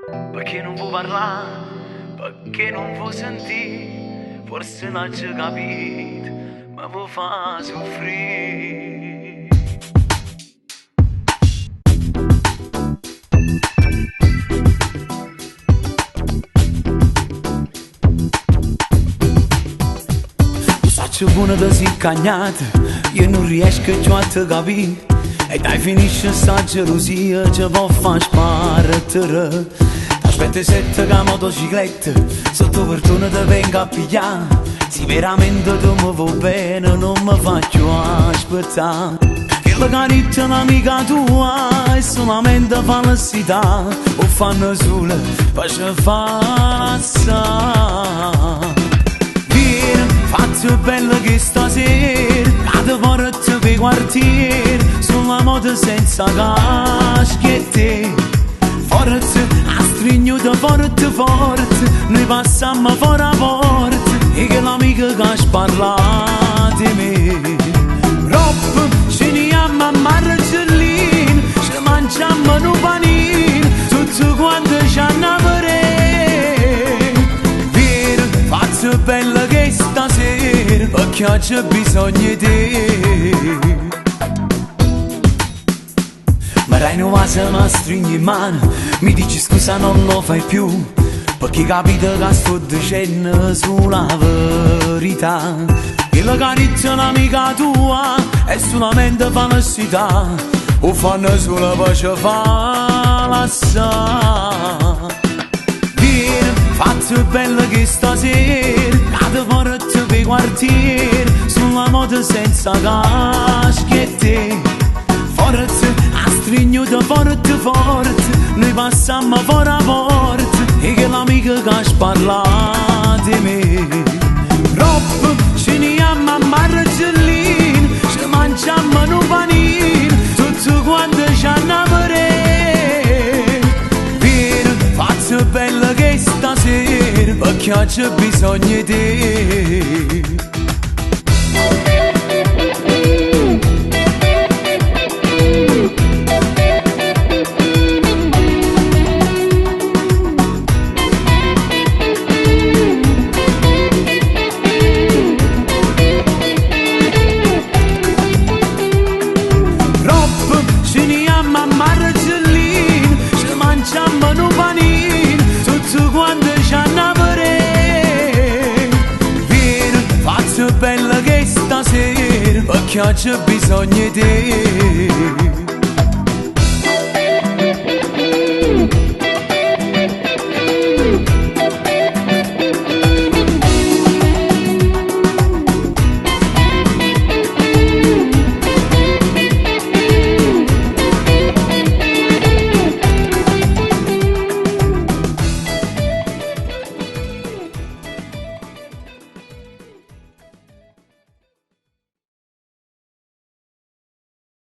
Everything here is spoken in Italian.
Perché non vuoi parlare, perché non vuoi sentire, forse non ci capito, ma vuoi far soffrire. Faccio buona da si cagnata, io non riesco più a te capire. E dai finisce sta gelosia, ci può far spartere. T'aspetto sette che motocicletta, sotto portone te venga a pigliare. Se veramente tu mi vuoi bene, non mi faccio aspettare. Che la cariccia un'amica tua è solamente falsità, o fanno solo per ci passare. Faccio bello che stasera cade forte per i quartieri, sulla moto senza caschette. Forte, a stringere forte forte, noi passiamo fuori a porta, e che l'amica che ha parlato di me. Troppo ci niamo a marcellino, ci mangiamo un panino, tutto quanto ci hanno aperè. Faccio bella che stasera, perché oggi ho bisogno di te. Ma dai non va se mi stringi in mano, mi dici scusa non lo fai più, perché capito che sto dicendo sulla verità. Che la cariccia un'amica tua è solamente falsità, o fanno solo per ci far lasciare. Faccio bello che stasera cade forte per i quartieri, sulla moto senza caschette. Forte, a stringere forte forte, noi passiamo fuori a porta, e che l'amica che ha parlato di me. Troppo ci niamo a marcellino, ci mangiamo un panino, tutto quanto ci hanno aperè. Faccio bella che stasera, perché oggi ho bisogno di te. Troppo ci niamo a marcellino, ci mangiamo un panino, tutto quanto ci hanno aperè. Faccio bella che stasera, perché oggi ho bisogno di te.